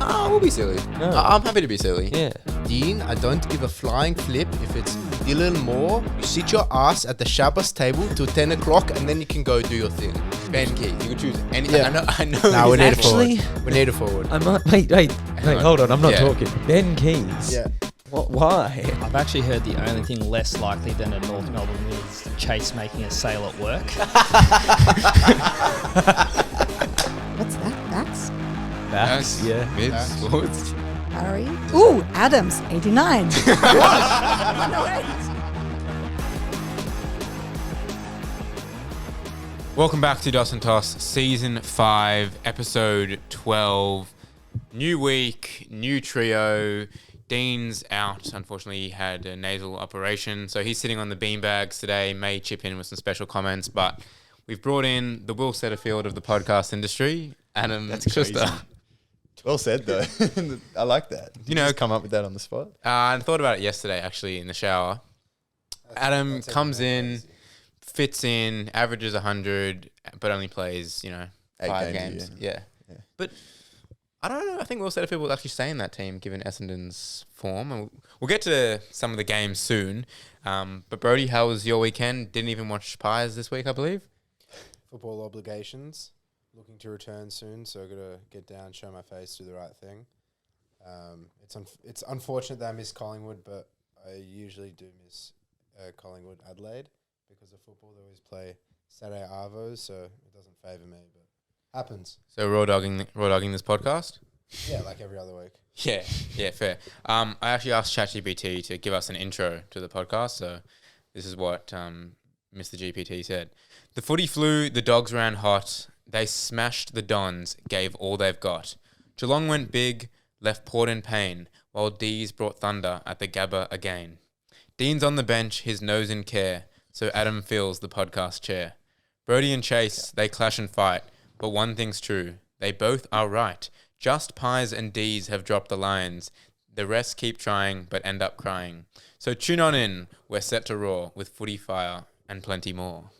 we'll be silly. No. I'm happy to be silly. Yeah. Dean, I don't give a flying flip if it's Dylan Moore. You sit your ass at the Shabbos table till 10 o'clock and then you can go do your thing. Ben Key, you can choose anything. Yeah. I know. No, we need a forward. We need a forward. I might wait, hold on, I'm not talking. Ben Keys. Yeah. What? Why? I've actually heard the only thing less likely than a North Melbourne win is Chase making a sale at work. What's that? That's Backs. Yeah. Mids, forwards. Harry. Ooh, Adams, 89. Welcome back to Dos and Toss, Season 5, Episode 12. New week, new trio. Dean's out. Unfortunately, he had a nasal operation, so he's sitting on the beanbags today. May chip in with some special comments, but we've brought in the Will Setterfield of the podcast industry, Adam. That's crazy. Well said, though. I like that. You know, come up with that on the spot. I thought about it yesterday, actually, in the shower. Adam comes in, fits in, averages 100, but only plays, 5 games. Yeah. But I don't know. I think Will Setterfield will actually stay in that team given Essendon's form. And we'll get to some of the games soon. But Brodie, how was your weekend? Didn't even watch Pies this week, I believe. Football obligations. Looking to return soon, so I've got to get down, show my face, do the right thing. It's unfortunate that I miss Collingwood, but I usually do miss Collingwood Adelaide because of football. They always play Saturday Arvos, so it doesn't favour me, but happens. So raw dogging this podcast? Yeah, like every other week. Yeah, fair. I actually asked ChatGPT to give us an intro to the podcast, so this is what Mr. GPT said. The footy flew, the dogs ran hot, they smashed the Dons, gave all they've got. Geelong went big, left Port in pain, while D's brought thunder at the Gabba again. Dean's on the bench, his nose in care, so Adam fills the podcast chair. Brodie and Chase, they clash and fight, but one thing's true, they both are right. Just Pies and D's have dropped the lines. The rest keep trying, but end up crying. So tune on in, we're set to roar with footy fire and plenty more.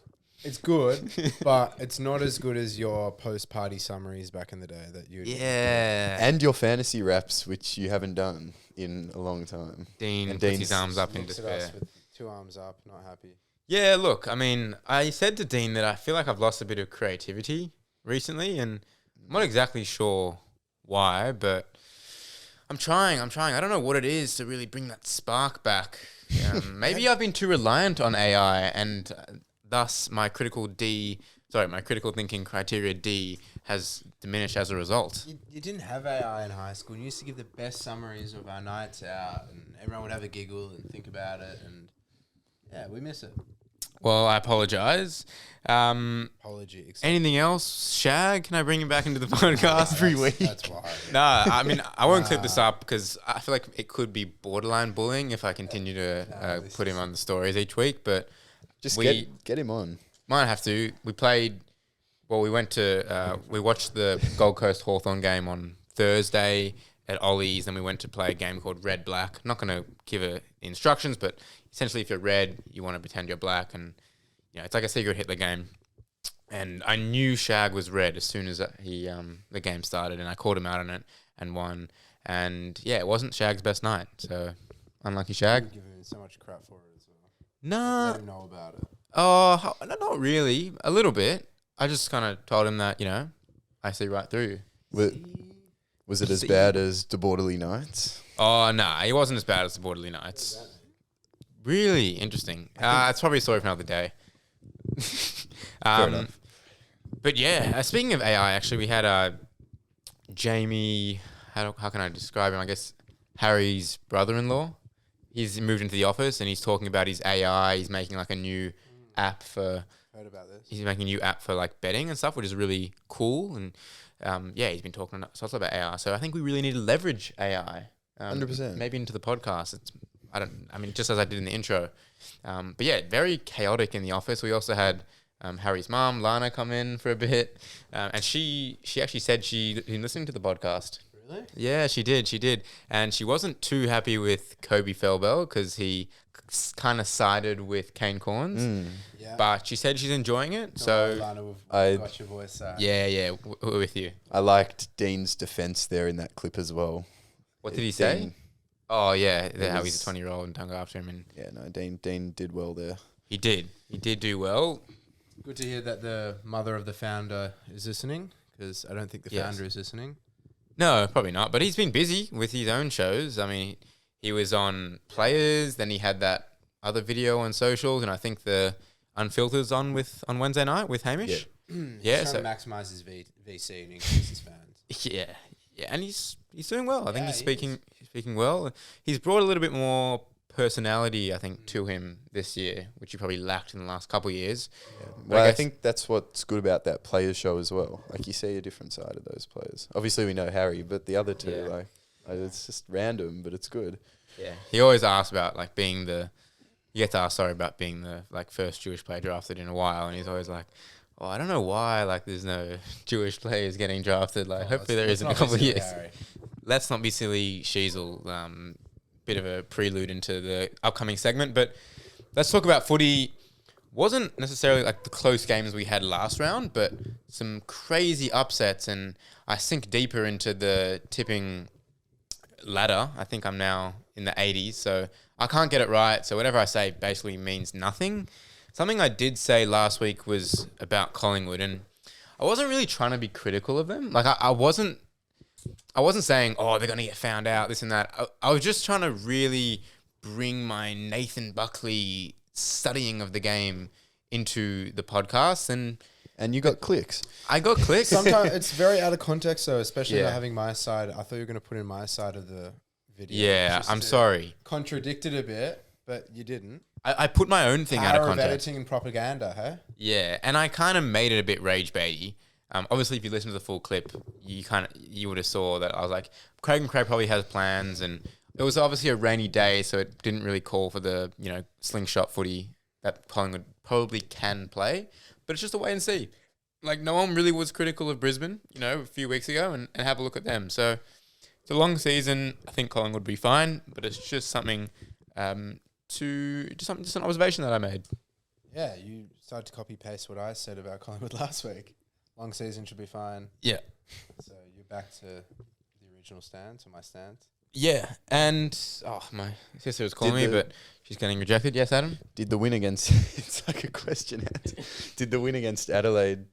It's good, but it's not as good as your post-party summaries back in the day that you. Yeah. And your fantasy raps, which you haven't done in a long time. Dean puts his arms up in looks at despair. us with 2 arms up, not happy. Yeah, look, I mean, I said to Dean that I feel like I've lost a bit of creativity recently, and I'm not exactly sure why, but I'm trying. I don't know what it is to really bring that spark back. Maybe I've been too reliant on AI, and thus my critical thinking criteria D has diminished as a result. You didn't have AI in high school. You used to give the best summaries of our nights out, and everyone would have a giggle and think about it, and yeah, we miss it. Well, I apologise. Apology. Anything else? Shag, can I bring him back into the podcast? Every week. That's why. No, I mean, I won't clip this up because I feel like it could be borderline bullying if I continue to put him on the stories each week, but Just we get him on. might have to. We watched the Gold Coast Hawthorn game on Thursday at Ollie's, then we went to play a game called Red Black. I'm not going to give instructions, but essentially if you're red, you want to pretend you're black, and it's like a secret Hitler game. And I knew Shag was red as soon as the game started, and I called him out on it and won. And yeah, it wasn't Shag's best night, so unlucky Shag. I'm giving him so much crap for it as well. Nah. Let him know about it. Oh, not really. A little bit. I just kind of told him that, I see right through you. Was it as bad as the Borderly Nights? Oh, nah, he wasn't as bad as the Borderly Nights. Really interesting. It's probably a story for another day. Fair enough. But yeah, speaking of AI, actually, we had Jamie, how can I describe him? I guess Harry's brother-in-law. He's moved into the office and he's talking about his AI. He's making like a new app for... Heard about this. He's making a new app for like betting and stuff, which is really cool. And he's been talking also about AI. So I think we really need to leverage AI. 100%. Maybe into the podcast. Just as I did in the intro. But yeah, very chaotic in the office. We also had Harry's mom, Lana, come in for a bit. And she actually said she'd been listening to the podcast. Really? Yeah, she did. And she wasn't too happy with Kobe Felbel because he kind of sided with Kane Corns, Yeah. but she said she's enjoying it. Don't So worry, Lana, we've I- got your voice. yeah, we're with you. I liked Dean's defense there in that clip as well. What did he say? Dean, Oh yeah, how was- he's a 20-year-old and don't go after him, and yeah, no, Dean did well there. he did do well. Good to hear that the mother of the founder is listening, because I don't think the Yes. founder is listening. No, probably not. But he's been busy with his own shows. I mean, he was on Players, then he had that other video on socials, and I think the Unfiltered's on Wednesday night with Hamish. Yeah, He's so trying to maximise his VC and increase his fans. yeah, and he's doing well. I think Yeah, he's he is. speaking well. He's brought a little bit more personality, I think, to him this year, which he probably lacked in the last couple of years. But Well, I guess- think that's what's good about that players show as well. Like you see a different side of those players. Obviously, we know Harry, but the other two, Yeah. it's just random, but it's good. Yeah, he always asks about like being the. He gets asked about being the like first Jewish player drafted in a while, and he's always like, "Oh, I don't know why like there's no Jewish players getting drafted. Like, hopefully there is in a couple of years." Let's not be silly, Sheasel. Bit of a prelude into the upcoming segment, but let's talk about footy. Wasn't necessarily like the close games we had last round, but some crazy upsets, and I sink deeper into the tipping ladder. I think I'm now in the 80s, so I can't get it right. So whatever I say basically means nothing. Something I did say last week was about Collingwood, and I wasn't really trying to be critical of them. Like I wasn't saying, oh, they're going to get found out, this and that. I was just trying to really bring my Nathan Buckley studying of the game into the podcast, and you got clicks. I got clicks. Sometimes it's very out of context, though, especially Yeah. not having my side. I thought you were going to put in my side of the video. Yeah, just I'm to sorry. Contradict it a bit, but you didn't. I put my own thing out of Power of context. editing and propaganda, huh? Yeah, and I kind of made it a bit rage baity. Obviously, if you listen to the full clip, you would have saw that I was like, Craig probably has plans, and it was obviously a rainy day, so it didn't really call for the slingshot footy that Collingwood probably can play. But it's just a wait and see. Like, no one really was critical of Brisbane, a few weeks ago, and have a look at them. So it's a long season. I think Collingwood would be fine, but it's just something just an observation that I made. Yeah, you started to copy paste what I said about Collingwood last week. Long season should be fine. Yeah. So you're back to the original stance, or my stance. Yeah, and my sister was calling me, but she's getting rejected. Yes, Adam? Did the win against it's like a question answer. Did the win against Adelaide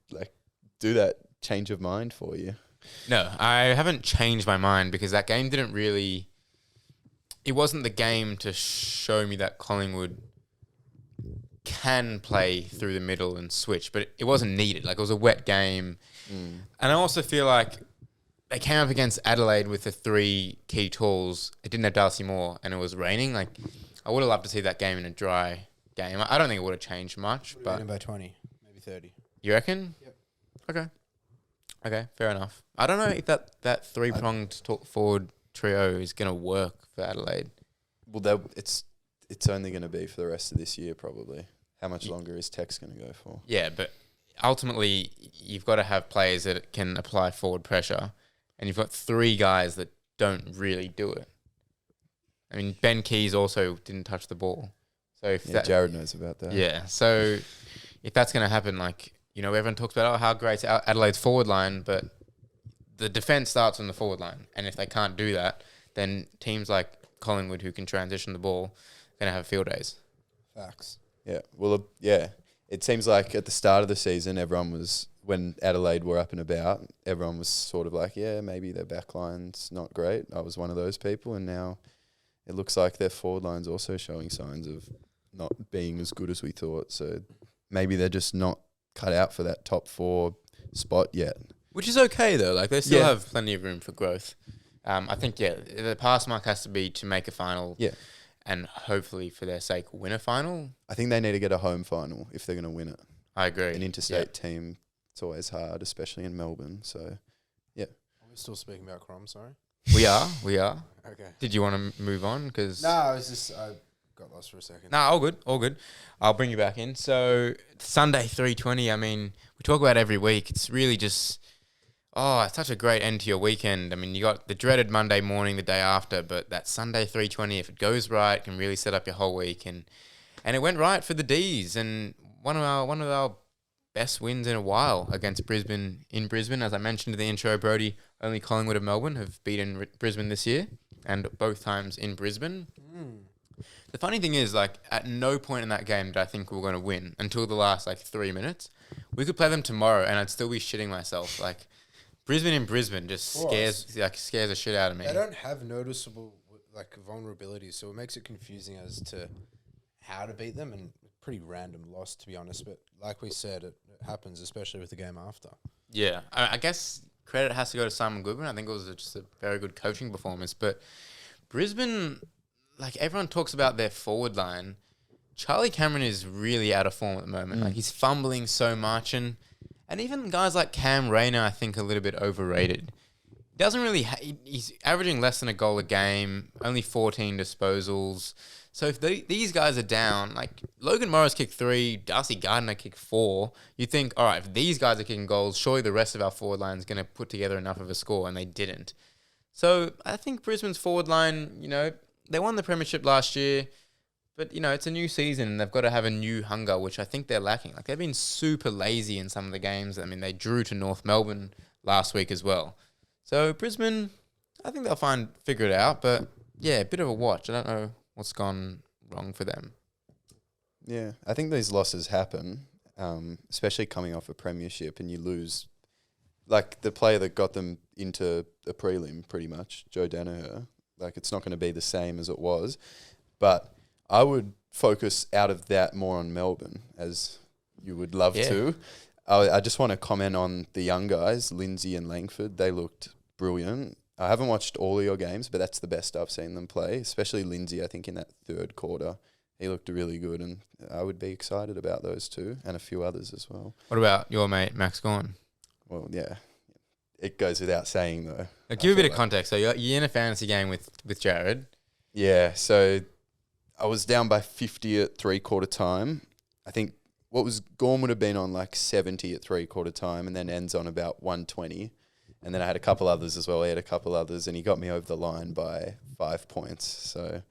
do that change of mind for you? No, I haven't changed my mind because that game didn't really. It wasn't the game to show me that Collingwood can play through the middle and switch, but it wasn't needed. Like, it was a wet game. And I also feel like they came up against Adelaide with the three key tools. It didn't have Darcy Moore, and it was raining. Like, I would have loved to see that game in a dry game. I don't think it would have changed much, but Winning by 20, maybe 30. you reckon? Yep. Okay, fair enough. I don't know if that three-pronged forward trio is going to work for Adelaide. Well, it's only going to be for the rest of this year, probably. How much longer is Tex going to go for? Yeah, but ultimately, you've got to have players that can apply forward pressure, and you've got three guys that don't really do it. I mean, Ben Keys also didn't touch the ball. So if Jared knows about that. Yeah, so if that's going to happen, everyone talks about how great Adelaide's forward line, but the defense starts on the forward line, and if they can't do that, then teams like Collingwood, who can transition the ball, are going to have field days. Facts. Yeah. Well, yeah. It seems like at the start of the season, when Adelaide were up and about, everyone was sort of like, yeah, maybe their back line's not great. I was one of those people, and now it looks like their forward line's also showing signs of not being as good as we thought. So maybe they're just not cut out for that top 4 spot yet. Which is okay, though. Like, they still have plenty of room for growth. I think, the pass mark has to be to make a final. Yeah. And hopefully, for their sake, win a final. I think they need to get a home final if they're going to win it. I agree. An interstate team, it's always hard, especially in Melbourne. So, yeah. Are we still speaking about Crom, sorry? We are. Okay. Did you want to move on? Because I got lost for a second. all good. I'll bring you back in. So Sunday 3:20. I mean, we talk about every week. It's really just Oh, it's such a great end to your weekend. I mean, you got the dreaded Monday morning the day after, but that Sunday 3:20, if it goes right, can really set up your whole week. And it went right for the D's, and one of our best wins in a while against Brisbane in Brisbane. As I mentioned in the intro, Brodie, only Collingwood and Melbourne have beaten Brisbane this year, and both times in Brisbane. The funny thing is, like, at no point in that game did I think we were going to win until the last, 3 minutes. We could play them tomorrow, and I'd still be shitting myself. Like, Brisbane in Brisbane just scares the shit out of me. They don't have noticeable vulnerabilities, so it makes it confusing as to how to beat them, and pretty random loss, to be honest. But like we said, it happens, especially with the game after. Yeah, I guess credit has to go to Simon Goodwin. I think it was just a very good coaching performance. But Brisbane, everyone talks about their forward line. Charlie Cameron is really out of form at the moment. Like, he's fumbling so much, and even guys like Cam Rayner, I think, are a little bit overrated. He doesn't really he's averaging less than a goal a game, only 14 disposals. So if these guys are down, Logan Morris kicked 3, Darcy Gardner kicked 4, you think, all right, if these guys are kicking goals, surely the rest of our forward line is going to put together enough of a score, and they didn't. So I think Brisbane's forward line, they won the premiership last year, but, it's a new season, and they've got to have a new hunger, which I think they're lacking. They've been super lazy in some of the games. I mean, they drew to North Melbourne last week as well. So Brisbane, I think they'll figure it out, but yeah, a bit of a watch. I don't know what's gone wrong for them. Yeah, I think these losses happen, especially coming off a premiership, and you lose, the player that got them into a prelim, pretty much, Joe Danaher. It's not going to be the same as it was, but I would focus out of that more on Melbourne, as you would love to. I just want to comment on the young guys, Lindsay and Langford. They looked brilliant. I haven't watched all of your games, but that's the best I've seen them play, especially Lindsay, I think, in that third quarter. He looked really good, and I would be excited about those two and a few others as well. What about your mate, Max Gawn? Well, yeah. It goes without saying, though. Give a bit of context. So you're in a fantasy game with Jared. Yeah, so I was down by 50 at three-quarter time. I think Gawn would have been on 70 at three-quarter time, and then ends on about 120. And then I had a couple others as well. He had a couple others, and he got me over the line by 5 points. So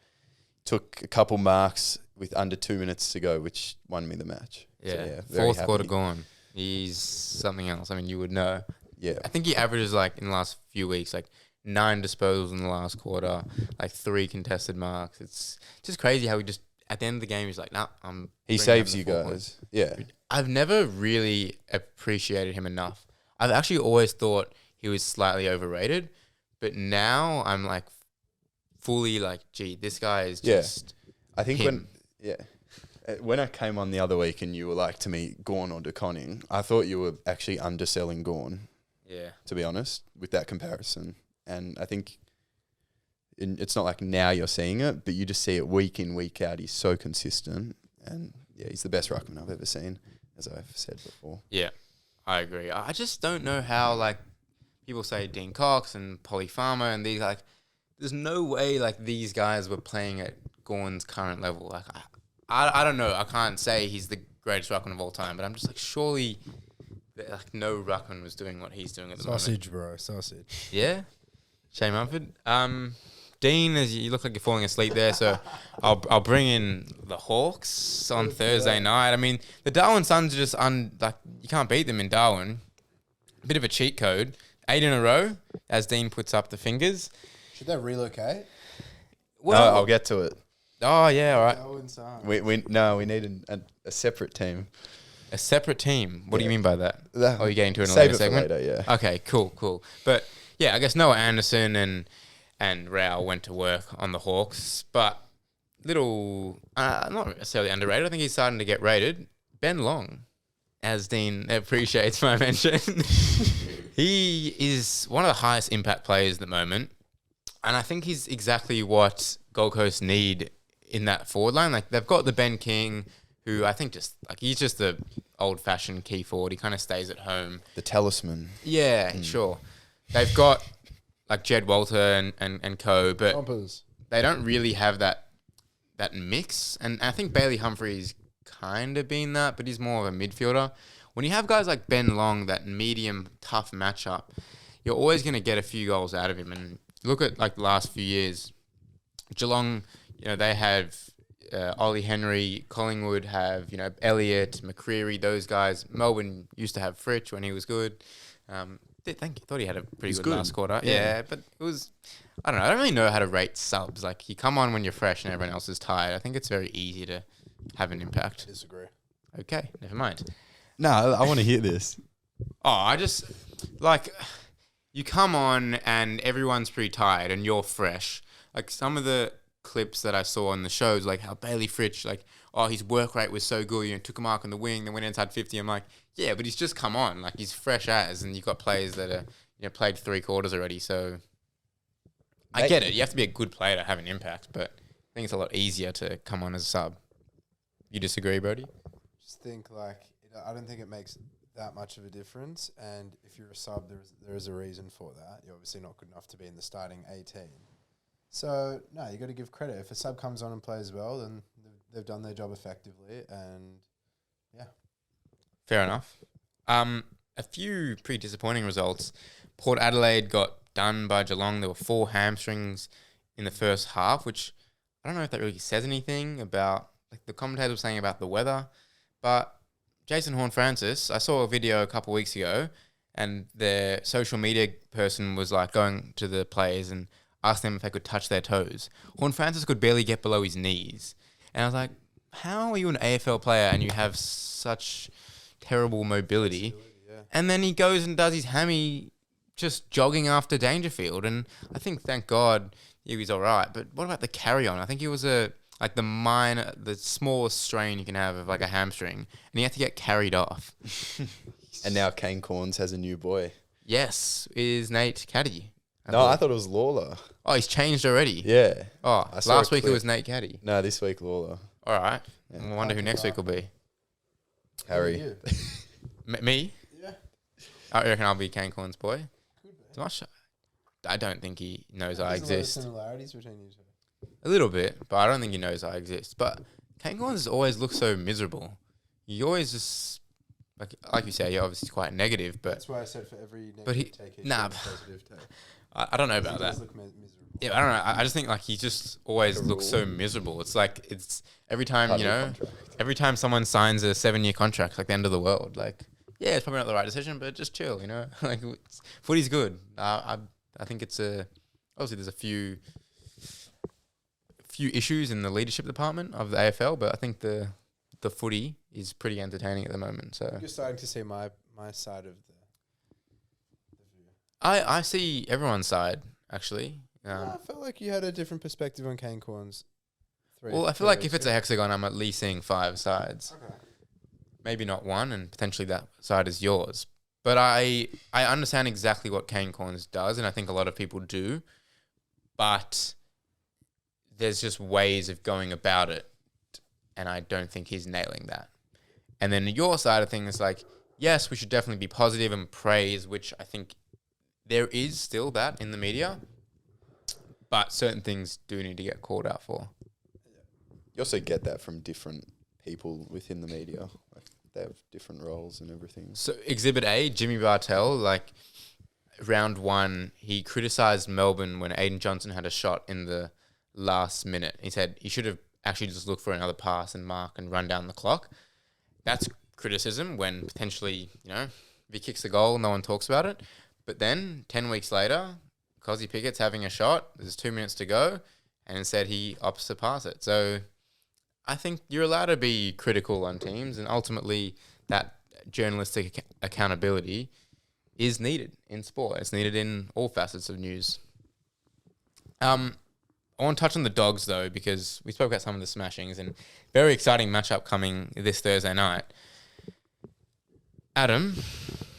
took a couple marks with under 2 minutes to go, which won me the match. Yeah, so, fourth quarter gone. He's something else. I mean, you would know. Yeah. I think he averages, in the last few weeks, 9 disposals in the last quarter, 3 contested marks. It's just crazy how he just, at the end of the game, he's like, nah, he saves you guys. Points. Yeah. I've never really appreciated him enough. I've actually always thought he was slightly overrated, but now I'm fully gee, this guy is just I think him. when I came on the other week and you were to me, Gawn or De Koning, I thought you were actually underselling Gawn. Yeah. To be honest, with that comparison. And I think it's not now you're seeing it, but you just see it week in, week out. He's so consistent. And yeah, he's the best ruckman I've ever seen, as I've said before. Yeah, I agree. I just don't know how, people say Dean Cox and Polly Farmer and these, there's no way, these guys were playing at Gawn's current level. I don't know. I can't say he's the greatest ruckman of all time, but I'm just surely, no ruckman was doing what he's doing at the moment. Sausage, bro. Sausage. Yeah? Shane Mumford. Dean, as you look like you're falling asleep there, so I'll bring in the Hawks on Thursday night. I mean, the Darwin Suns are just you can't beat them in Darwin. A bit of a cheat code. 8 in a row, as Dean puts up the fingers. Should they relocate? Well, no, I'll get to it. Oh yeah, all right. We need a separate team. A separate team. What do you mean by that? You're getting to it in a Save later it segment. For later, yeah. Okay, cool. But yeah, I guess Noah Anderson and Rao went to work on the Hawks, but not necessarily underrated. I think he's starting to get rated. Ben Long, as Dean appreciates my mention. He is one of the highest impact players at the moment, and I think he's exactly what Gold Coast need in that forward line. They've got the Ben King, who I think he's just the old-fashioned key forward. He kind of stays at home. The talisman. Yeah, sure. They've got Jed Walter and co, but Chompers. They don't really have that mix. And I think Bailey Humphrey's kind of been that, but he's more of a midfielder. when you have guys like Ben Long, that medium tough matchup, you're always going to get a few goals out of him. And look at like the last few years, Geelong, they have Ollie Henry, Collingwood have, Elliott, McCreary, those guys. Melbourne used to have Fritsch when he was good. Thought he had a pretty good last quarter. Yeah, but it was, I don't know. I don't really know how to rate subs. Like, you come on when you're fresh and everyone else is tired. I think it's very easy to have an impact. Disagree. Okay, never mind. No, I want to hear this. Oh, I just, like, you come on and everyone's pretty tired and you're fresh. Like, some of the clips that I saw on the shows, like how Bailey Fritsch, like, his work rate was so good, took a mark on the wing, then went inside 50. I'm like, yeah, but he's just come on. Like, he's fresh as, and you've got players that are, played 3 quarters already. So I get it. You have to be a good player to have an impact, but I think it's a lot easier to come on as a sub. You disagree, Brodie? Just think I don't think it makes that much of a difference. And if you're a sub, there is a reason for that. You're obviously not good enough to be in the starting 18. So, no, you got to give credit. If a sub comes on and plays well, then they've done their job effectively, and yeah. Fair enough. A few pretty disappointing results. Port Adelaide got done by Geelong. There were 4 hamstrings in the first half, which I don't know if that really says anything about, like, the commentator was saying about the weather, but Jason Horne-Francis, I saw a video a couple of weeks ago, and their social media person was like going to the players and asked them if they could touch their toes. Horne-Francis could barely get below his knees. And I was like, how are you an AFL player and you have such terrible mobility? Yeah. And then he goes and does his hammy just jogging after Dangerfield. And I think, thank God, he was all right. But what about the carry-on? I think he was the smallest strain you can have of like a hamstring. And he had to get carried off. And now Kane Corns has a new boy. Yes, is Nate Caddy. I thought it was Lawler. Oh, he's changed already? Yeah. Oh, I saw last a week it clip. was Nate Caddy. No, this week Lawler. All right. Yeah. I wonder who next week will be. Harry. You? Me? Yeah. I reckon I'll be Kane Corn's boy. Could be. It's not I don't think he knows I There's a lot of exist. similarities between you two. A little bit, but I don't think he knows I exist. But Kane Corns always looks so miserable. You always just, like you say, you're obviously quite negative, but That's why I said for every negative But he- take, he nah, should have a positive take. I don't know He about that. does look miserable. Yeah, I don't know. I just think like he just always Like a looks rule. so miserable. It's like every time, Part of the contract. every time someone signs a 7-year contract, it's like the end of the world. Like, yeah, it's probably not the right decision, but just chill, Like, footy's good. I think it's obviously there's a few issues in the leadership department of the AFL, but I think the footy is pretty entertaining at the moment. So You're starting to see my side of the view. I see everyone's side actually. I felt like you had a different perspective on Kane Corns. Well, I feel like if it's a hexagon, I'm at least seeing 5 sides. Okay. Maybe not one, and potentially that side is yours. But I understand exactly what Kane Corns does, and I think a lot of people do. But there's just ways of going about it, and I don't think he's nailing that. And then your side of things, like, yes, we should definitely be positive and praise, which I think there is still that in the media. But certain things do need to get called out for. You also get that from different people within the media. Like, they have different roles and everything. So Exhibit A, Jimmy Bartell, like round 1, he criticised Melbourne when Aiden Johnson had a shot in the last minute. He said he should have actually just looked for another pass and mark and run down the clock. That's criticism when potentially, if he kicks the goal, no one talks about it. But then 10 weeks later, Cozzy Pickett's having a shot, there's 2 minutes to go, and instead he opts to pass it. So I think you're allowed to be critical on teams, and ultimately that journalistic accountability is needed in sport. It's needed in all facets of news. I want to touch on the Dogs, though, because we spoke about some of the smashings, and very exciting matchup coming this Thursday night. Adam,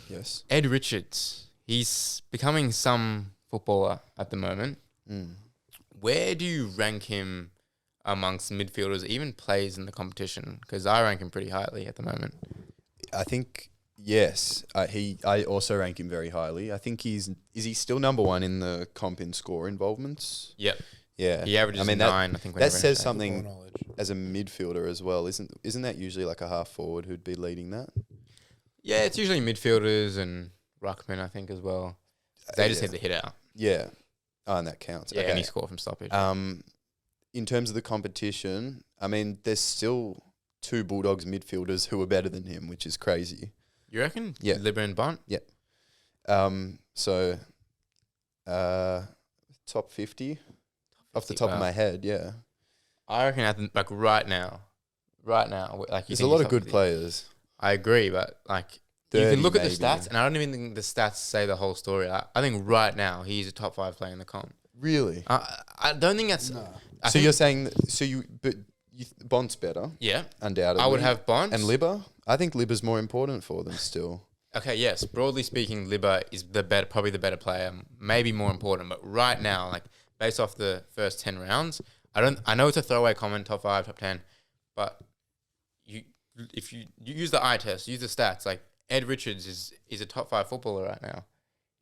Yes. Ed Richards, he's becoming some footballer at the moment. Where do you rank him amongst midfielders, even players in the competition? Because I rank him pretty highly at the moment. I think, yes. I also rank him very highly. I think is he still number 1 in the comp in score involvements? Yep. Yeah. He averages 9, I think. That whenever says he's- something Knowledge. as a midfielder as well. Isn't that usually like a half forward who'd be leading that? Yeah, it's usually midfielders and ruckman, I think, as well. They just Yeah. need to hit out. Yeah. Oh, and that counts. Yeah, Okay. any score from stoppage. In terms of the competition, I mean, there's still 2 Bulldogs midfielders who are better than him, which is crazy. You reckon? Yeah. Libba and Bunt? So, top 50 off the top of wow. my head, yeah. I reckon like right now, like There's a lot of good players. I agree, but like you 30 can look at the maybe. stats, and I don't even think the stats say the whole story. I think right now he's a top 5 player in the comp. Really? I don't think that's. No. I So think- you're saying Bond's better, yeah. undoubtedly. I would have Bond And Libba? I think Libba's more important for them still. Okay, yes. Broadly speaking, Libba is probably the better player, maybe more important. But right now, like based off the first 10 rounds, I know it's a throwaway comment, top 5, top 10, but if you use the eye test, use the stats, like Ed Richards is a top 5 footballer right now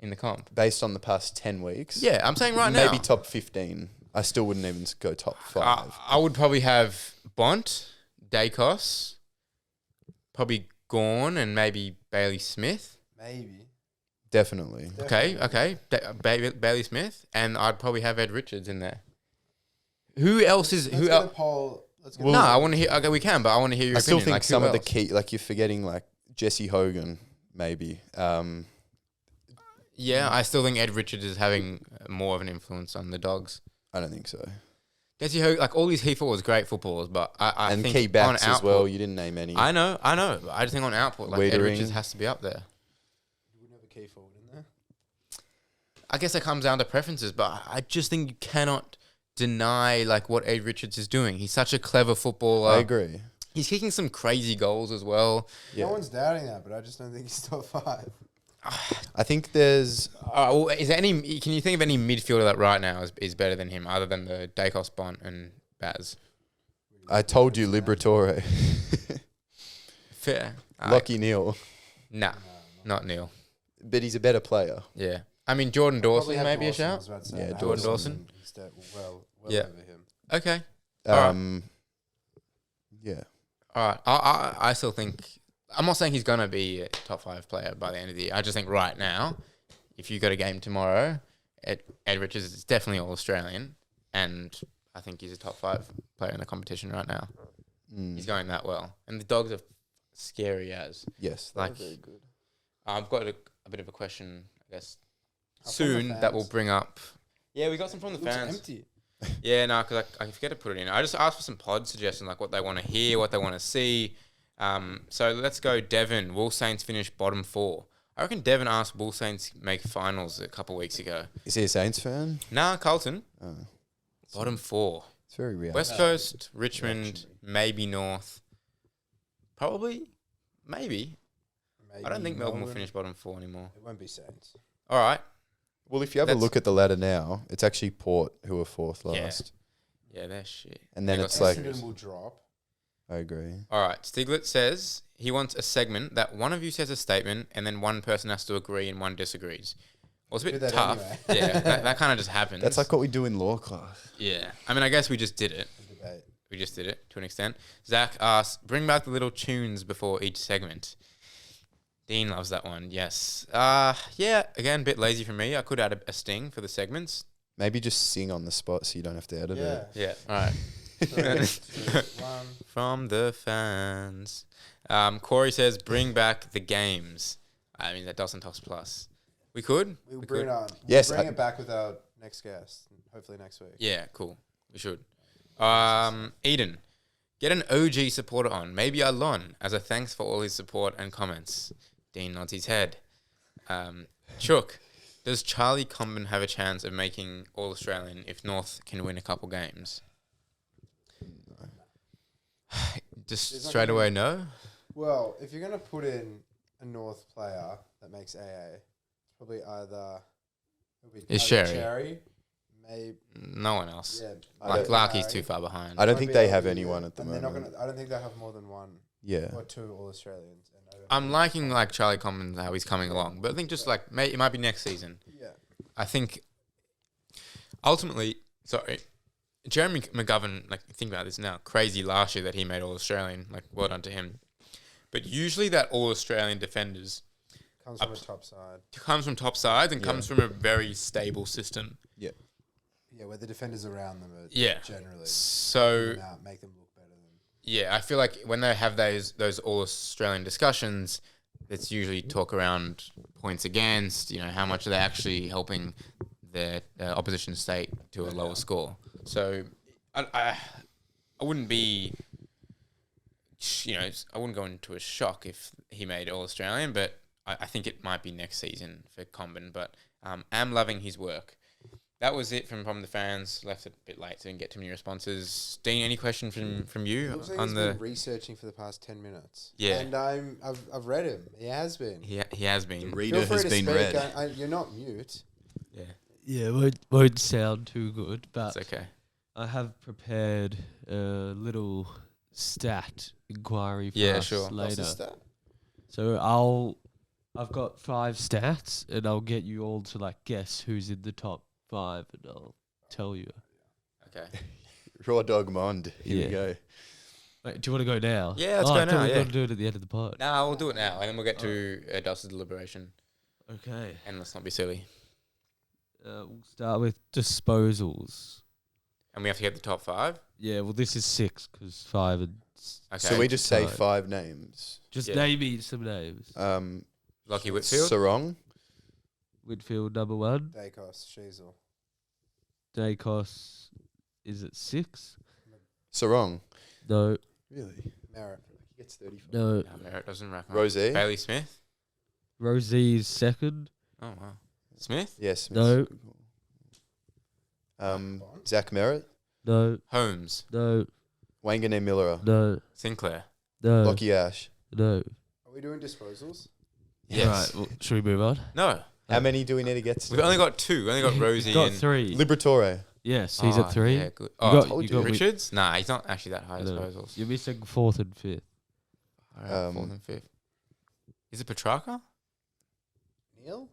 in the comp. Based on the past 10 weeks? Yeah, I'm saying right now. Maybe top 15. I still wouldn't even go top 5. I would probably have Bont, Dacos, probably Gorn, and maybe Bailey Smith. Maybe. Definitely. Okay. Bailey Smith, and I'd probably have Ed Richards in there. Who else is Let's who get a else? poll. Let's get No, I want to hear. Okay, we can, but I want to hear your I still opinion. think Like, who some of the else? key, like you're forgetting like Jesse Hogan, maybe. Yeah, I still think Ed Richards is having more of an influence on the Dogs. I don't think so. Jesse Hogan, like all these key forwards, great footballers, but I And think key backs on as well. output- You didn't name any. I know. I just think on output, like Ed Wiedering. Richards has to be up there. You wouldn't have a key forward in there. I guess it comes down to preferences, but I just think you cannot deny like what Ed Richards is doing. He's such a clever footballer. I agree. He's kicking some crazy goals as well. Yeah. No one's doubting that, but I just don't think he's top 5. I think there's. Well, is there any? Can you think of any midfielder that right now is better than him, other than the Dacos, Bont, and Baz? I told you, Liberatore. Fair. Lockie Neal. Nah, not Neil. But he's a better player. Yeah. I mean, Jordan Probably Dawson, have maybe a Dawson, I shout. was about to say. Yeah, That Jordan Dawson. He's well Yeah. over him. Okay. All right. Yeah. All right. I still think. I'm not saying he's gonna be a top 5 player by the end of the year. I just think right now, if you got a game tomorrow, Ed Richards is definitely all Australian, and I think he's a top 5 player in the competition right now. He's going that well, and the Dogs are scary as. Yes. Like, very good. I've got a bit of a question, I guess, From the soon that will fans. bring up. Yeah, we got some from the Looks fans. empty. Yeah, no, because I forget to put it in. I just asked for some pod suggestions, like what they want to hear, what they want to see. So let's go, Devon. Will Saints finish bottom 4? I reckon Devon asked Will Saints make finals a couple weeks ago. Is he a Saints fan? Nah, Carlton. Oh, Bottom 4. it's very real. West Coast, Richmond, maybe North. Probably, maybe. I don't think Melbourne will finish bottom 4 anymore. It won't be Saints. All right. Well, if you have a That's- look at the ladder now, it's actually Port who are 4th Yeah. last. Yeah, they're shit. And then They it's got like- Sixers. Essendon will drop. I agree. All right. Stiglitz says he wants a segment that one of you says a statement and then one person has to agree and one disagrees. Well, it's a Do bit that tough. anyway. Yeah, that kind of just happens. That's like what we do in law class. Yeah. I mean, I guess we just did it. The debate. We just did it to an extent. Zach asks, bring back the little tunes before each segment. Dean loves that one. Yes. Yeah. Again, a bit lazy for me. I could add a sting for the segments. Maybe just sing on the spot so you don't have to edit Yeah. Yeah. All right. 3, 2, 1. From the fans. Corey says, bring back the games. I mean, that Dawson Toss Plus. We could. We'll We bring could. it on. Yes, We'll bring I- it back with our next guest. Hopefully next week. Yeah, cool. We should. Eden, get an OG supporter on, maybe Alon, as a thanks for all his support and comments. Dean nods his head. Chook, does Charlie Comben have a chance of making All Australian if North can win a couple games? Just There's not straight gonna away, no. Well, if you're going to put in a North player that makes AA, it's probably either... It's either Sherry. maybe... No one else. Yeah. Like either Larky's Harry. too far behind. I don't Won't think be they able have to anyone do it, at the and they're moment. not gonna, I don't think they have more than one Yeah. or 2 All Australians. And I'm liking like Charlie Comben how he's coming along, but I think just like it might be next season. Yeah. I think ultimately, Jeremy McGovern, like think about this now, crazy last year that he made All Australian, like well done to him. But usually that all Australian defenders Comes from a top side. comes from top sides and Yeah. comes from a very stable system. Yeah, where the defenders around them are Yeah. generally So them out, make them look better than. yeah, I feel like when they have those all Australian discussions, it's usually talk around points against. You know, how much are they actually helping their opposition state to a lower score? So I wouldn't be, you know, I wouldn't go into a shock if he made all Australian, but I think it might be next season for Combin. But am loving his work. That was it from the fans. Left it a bit late, so didn't get too many responses. Dean, any question from you Looks like on he's the? been researching for the past 10 minutes. Yeah. And I've read him. He has been. He has been. The reader has been read. You're not mute. Yeah, Yeah, won't sound too good, but it's okay. I have prepared a little stat inquiry for Yeah, us sure. What's the later. stat? So I've got 5 stats, and I'll get you all to like guess who's in the top 5, and I'll tell you. Okay. Raw Dog Mond. Here Yeah. we go. Wait, do you want to go now? Yeah, let's I go thought now, we were yeah. going to do it at the end of the pod. No, we'll do it now, and then we'll get to Dustin's deliberation. Okay. And let's not be silly. We'll start with disposals. And we have to get the top 5. Yeah, well, this is 6 because 5 and Okay. So we just say Five. 5 names. just Yeah. name me some names. Lockie Whitfield. Sarong. Whitfield number 1. Dacos, Sheasel. Dacos is at 6. Sarong. No, Really? Merritt. He gets 35. no. No, Merritt doesn't rack up. Rosé. Bailey Smith. Rosie is 2nd. Oh wow. Smith. Yes. No. Zach Merritt. No, Holmes. no, Wangane Miller. no, Sinclair. no, Lockie Ash. no. Are we doing disposals? Yes. Right, well, should we move on? No. How many do we need to get to? We've only got 2. We only got Rosie Got and 3. Liberatore. Yes, he's Oh, at 3. Yeah, good. You Oh, got- told you you. got Richards? Nah, he's not actually that high No. disposals. You're missing 4th and 5th. Alright, 4th and 5th. Is it Petrarca? Neil?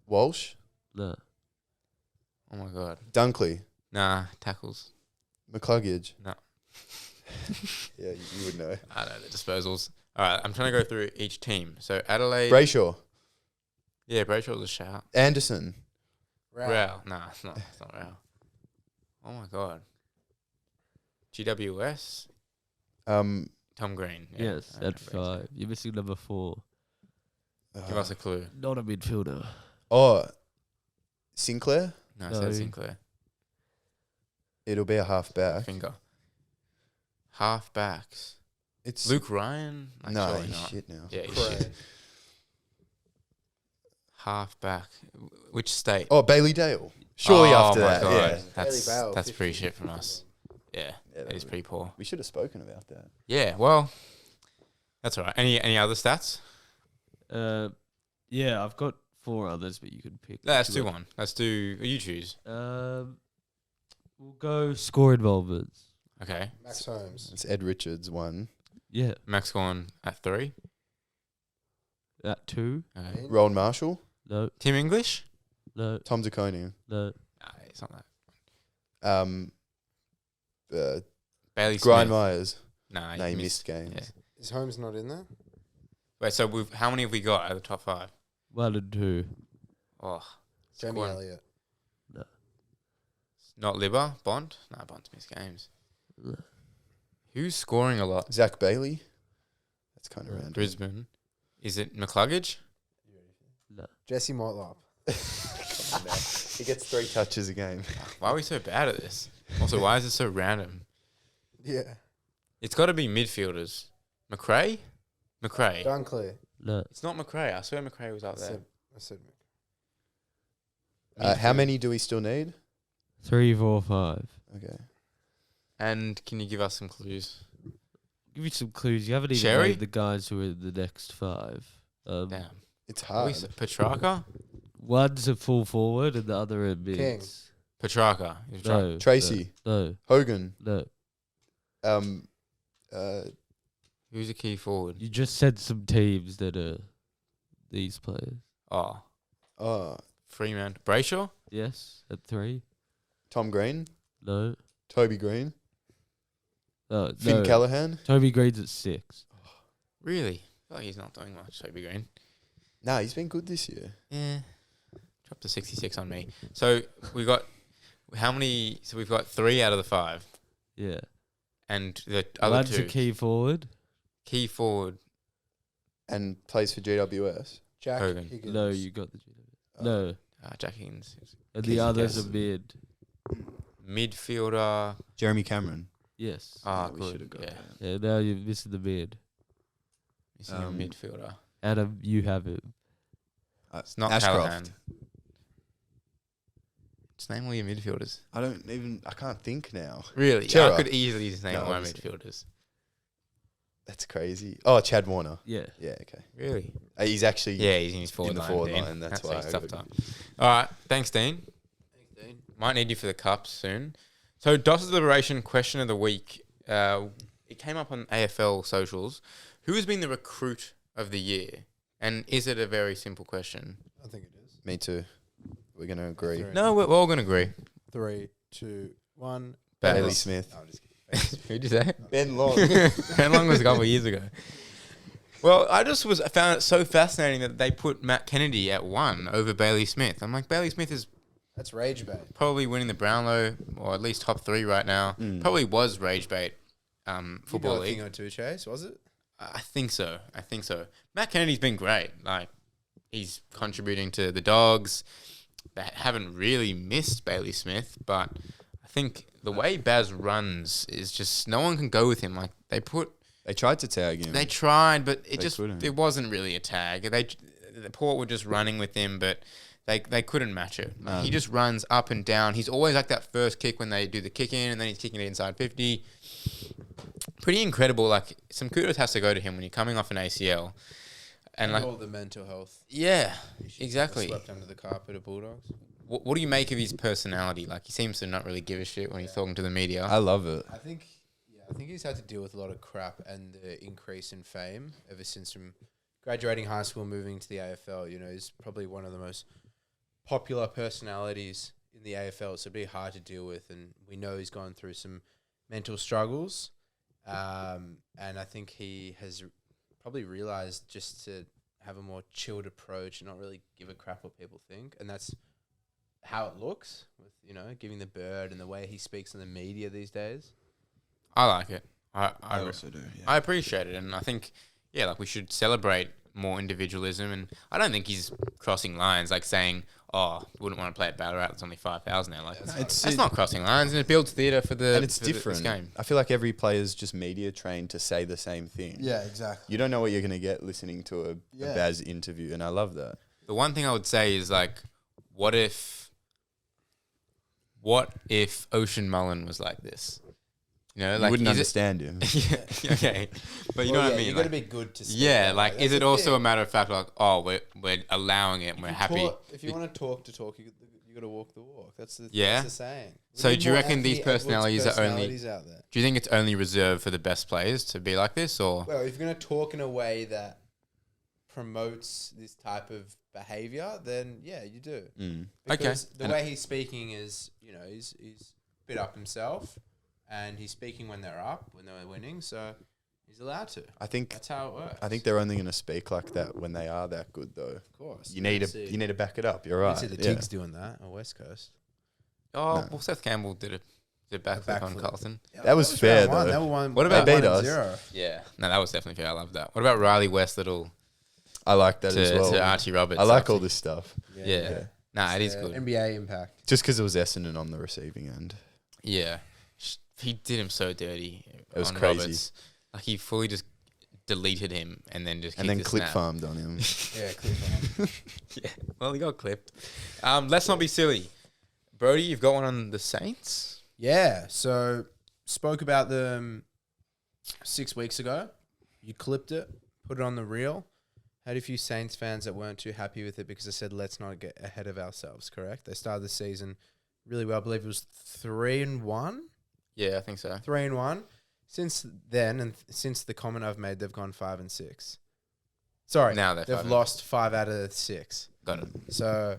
Walsh. No. Oh my god. Dunkley. Nah, tackles. McCluggage. No. Yeah, you would know. I know the disposals. All right, I'm trying to go through each team. So Adelaide. Brayshaw. Yeah, Brayshaw's a shout. Anderson. Rao. Nah, it's not Rao. Oh my god. GWS. Tom Green. Yeah, Yes, I know at Green's 5. You're missing number 4. Give us a clue. Not a midfielder. Sinclair. No, I No. said Sinclair. It'll be a half-back. Finger. Half backs. It's Luke Ryan. Like, No, surely he's not. shit now. Yeah, he's Craig. shit. Half back. Which state? Oh, Bailey Dale. Surely Oh after my that. God. Yeah. That's Bailey Bale, that's pretty 50. shit from us. Yeah, Yeah, that is pretty poor. We should have spoken about that. Yeah, well, that's all right. Any other stats? Yeah, I've got 4 others, but you can pick. Let's two do up. one. Let's do. You choose. We'll go score involvements. Okay. Max Holmes. It's Ed Richards 1. Yeah, Max gone at 3. at 2. Okay. Rowan Marshall. No, Tim English? no, Tom Zacconi. no. Nah, it's not that. Grind Bailey Smith. Myers. Nah, No, he missed. missed games. Yeah. Is Holmes not in there? Wait, so how many have we got at the top 5? 1 and 2. Oh, Jamie Squad. Elliott. not Libba. Bond? Nah, Bond's missed games. No. Who's scoring a lot? Zach Bailey. That's kind of random. Brisbane. Is it McCluggage? No. Jesse Motlop. Come on now. He gets 3 touches a game. Why are we so bad at this? Also, why is it so random? Yeah. It's got to be midfielders. McRae? McRae. Dunkley. No. It's not McRae. I swear McRae was I up there. said How many do we still need? 3, 4, 5. Okay. And can you give us some clues? Give you some clues. You haven't even Sherry? named the guys who are in the next 5. Damn. It's Are we hard. Petrarca? One's a full forward and the other a mid. King. Petrarca. Is No. Tracy. No. Hogan. No. Who's a key forward? You just said some teams that are these players. Oh, Freeman. Brayshaw? Yes, at 3. Tom Green. No. Toby Green. No. Finn Callahan. Toby Green's at 6. Really? feel like he's not doing much, Toby Green. No, he's been good this year. Yeah. Dropped a 66 on me. So we got how many? So we've got 3 out of the 5. Yeah. And the other Lad's 2. a key forward. Key forward. And plays for GWS. Jack Hogan. Higgins. No, you got the GW. No. Jack Higgins. And Keith the others Guess. are mid. Midfielder. Jeremy Cameron. Yes. Ah, we good. should've got Yeah. that. Yeah, now you're missing the mid. Missing a midfielder. Adam, you have it. It's not Ashcroft. Callahan. Just name all your midfielders. I can't think now. Really? Chera. I could easily just name No, all my obviously. midfielders. That's crazy. Oh, Chad Warner. Yeah. Yeah, okay. Really? He's actually Yeah, he's in his forward in the line. forward Dean. line, that's why his I tough got time. All right. Thanks, Dean. Might need you for the cups soon. So, DOS's Liberation question of the week. It came up on AFL socials. Who has been the recruit of the year? And is it a very simple question? I think it is. Me too. We're going to agree. Three. No, we're all going to agree. 3, 2, 1. Bailey Bailey Smith. No, I'm just kidding. Who'd you say? Ben Long. Ben Long was a couple of years ago. Well, I just found it so fascinating that they put Matt Kennedy at 1 over Bailey Smith. I'm like, Bailey Smith is That's rage bait. probably winning the Brownlow, or at least top 3 right now. Probably was rage bait. Football You got a league. thing or two, Chase, was it? I think so. Matt Kennedy's been great. Like, he's contributing to the Dogs. They haven't really missed Bailey Smith, but I think the way Baz runs is just no one can go with him. Like, they tried to tag him. tried, but They couldn't. it wasn't really a tag. The Port were just running with him, but they couldn't match it. Like, he just runs up and down. He's always like that first kick when they do the kick in, and then he's kicking it inside 50. Pretty incredible. Like, some kudos has to go to him when you're coming off an ACL. And like, all the mental health. yeah, issues exactly. Swept under the carpet of Bulldogs. What do you make of his personality? Like, he seems to not really give a shit when he's talking to the media. I love it. I think he's had to deal with a lot of crap and the increase in fame ever since from graduating high school, moving to the AFL. You know, he's probably one of the most popular personalities in the AFL, so it'd be hard to deal with. And we know he's gone through some mental struggles, and I think he has probably realized just to have a more chilled approach and not really give a crap what people think, and that's how it looks with, you know, giving the bird and the way he speaks in the media these days. I like it. I also do. Yeah. I appreciate it, and I think, yeah, like, we should celebrate more individualism. And I don't think he's crossing lines, like saying, "Oh, wouldn't want to play at Ballarat. It's only 5,000 now." Like, that's not crossing lines, and it builds theatre for the And it's for this different. game. I feel like every player's just media trained to say the same thing. Yeah, exactly. You don't know what you're going to get listening to a Yeah. Baz interview, and I love that. The one thing I would say is, like, what if Ocean Mullen was like this? You know, You like, wouldn't is it- understand him. yeah, okay, but you know what I mean. You Like, got to be good to. Speak yeah, out like, loud. is That's it the also thing. a matter of fact, like, oh, we're allowing it, and we're happy? If you want to talk, you got to walk the walk. That's the Yeah? That's the saying. We So need do you more reckon these Anthony Edwards personalities are only- personalities out there? Do you think it's only reserved for the best players to be like this, or Well, if you're going to talk in a way that promotes this type of behavior, then yeah, you do. Mm. Because Okay. the And- way he's speaking is, you know, he's a bit up himself, and he's speaking when they're up, when they're winning, so he's allowed to. I think That's how it works. they're only going to speak like that when they are that good, though. Of course. You need to back it up. You're right. See the Yeah. Tigs doing that on West Coast. oh, No. well, Seth Campbell did a backflip on backflip. Carlton. Yeah, That was fair, round one. though. They were one, What about- they They beat won us. 0. Yeah, no, that was definitely fair. I love that. What about Riley West little I like that as well. to Archie Roberts? I like Archie? all this stuff. Yeah. Nah, it is good. NBA impact. Just because it was Essendon on the receiving end. Yeah, he did him so dirty. It was on crazy. Roberts. Like, he fully just deleted him and then just And kicked then the clip snap. farmed on him. Yeah, clip Yeah, well, he got clipped. Let's not be silly. Brodie, you've got one on the Saints. Yeah, so spoke about them 6 weeks ago. You clipped it, put it on the reel. Had a few Saints fans that weren't too happy with it because I said, let's not get ahead of ourselves, correct? They started the season really well. I believe it was 3-1. Yeah, I think so. 3-1. Since then, and since the comment I've made, they've gone 5-6. Sorry, Now they're they've 5 and- lost 5 out of 6. Got it. So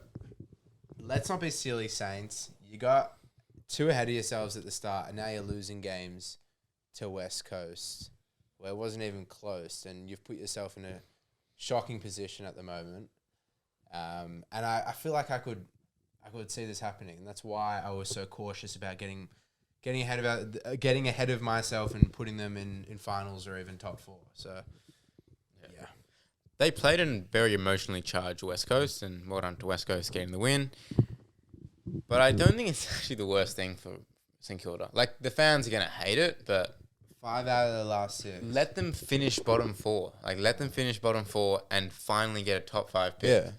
let's not be silly, Saints. You got 2 ahead of yourselves at the start, and now you're losing games to West Coast. where it wasn't even close, and you've put yourself in a shocking position at the moment. And I feel like I could see this happening, and that's why I was so cautious about getting ahead of myself and putting them in finals or even top 4. So, yeah. They played in very emotionally charged West Coast, and well done to West Coast getting the win. But I don't think it's actually the worst thing for St Kilda. Like, the fans are going to hate it, but 5 out of the last 6. let them finish bottom 4. Like, let them finish bottom 4 and finally get a top 5 pick. Yeah.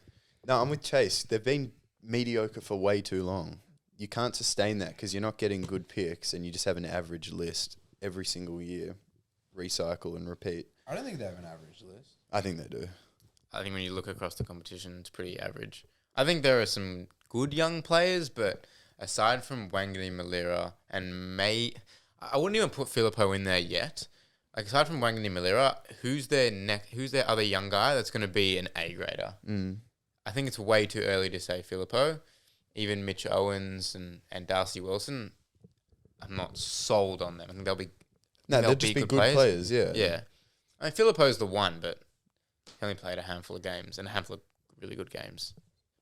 No, I'm with Chase. They've been mediocre for way too long. You can't sustain that because you're not getting good picks and you just have an average list every single year. Recycle and repeat. I don't think they have an average list. I think they do. I think when you look across the competition, it's pretty average. I think there are some good young players, but aside from Wangari Malira and I wouldn't even put Filippo in there yet. Like, aside from Wangari Malira, who's their other young guy that's going to be an A grader? I think it's way too early to say Filippo. Even Mitch Owens and Darcy Wilson, I'm not sold on them. I think they'll be they'll just be good players. Yeah. Yeah. I mean, Filippo's the one, but he only played a handful of games and a handful of really good games.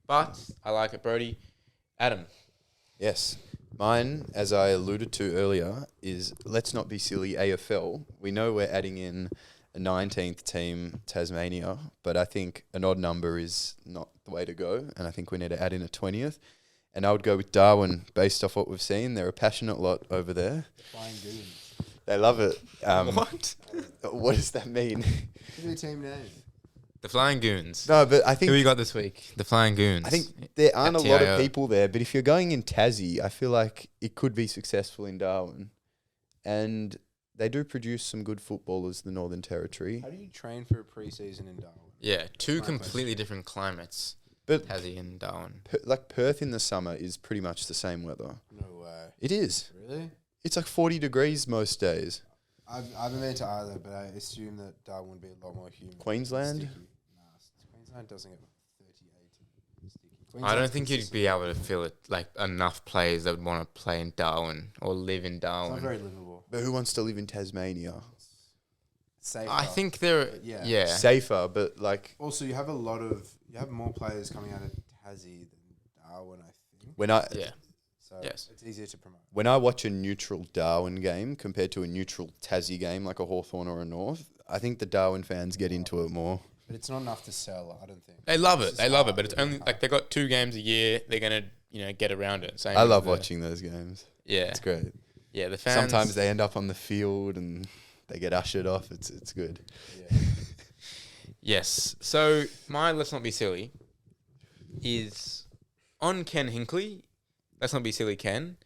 But I like it, Brodie. Adam. Yes. Mine, as I alluded to earlier, is let's not be silly AFL. We know we're adding in a 19th team, Tasmania, but I think an odd number is not the way to go, and I think we need to add in a 20th. And I would go with Darwin based off what we've seen. They're a passionate lot over there. Flying Goons. They love it. What? What does that mean? Give me a team name. The Flying Goons. No, but I think Who we got this week? The Flying Goons. I think there aren't a lot FTIO. of people there, but if you're going in Tassie, I feel like it could be successful in Darwin. And they do produce some good footballers, the Northern Territory. How do you train for a pre-season in Darwin? Yeah, two My completely different climates. But Tassie and Darwin. like Perth in the summer is pretty much the same weather. No way. It is. Really? It's like 40 degrees most days. I haven't been to either, but I assume that Darwin would be a lot more humid. Queensland? Sticky. Nah, Queensland doesn't get 38 and sticky. I don't Queensland's think you'd consistent. be able to fill it, like, enough players that would want to play in Darwin or live in It's not Darwin. very livable. But who wants to live in Tasmania? Safer. I think they're, But yeah. yeah. Safer, but like Also, you have more players coming out of Tassie than Darwin, I think. Yeah. So Yes. it's easier to promote. when I watch a neutral Darwin game compared to a neutral Tassie game like a Hawthorn or a North, I think the Darwin fans get into it more. But it's not enough to sell, I don't think. They love It's it. just They love it. hard, But it's really only, hard. like, they've got 2 games a year. They're going to, get around it. Same I with love the- watching those games. Yeah. It's great. Yeah, the fans. Sometimes they end up on the field and they get ushered off. It's good. Yeah. Yes. So, my Let's Not Be Silly is on Ken Hinkley. Let's not be silly, Ken.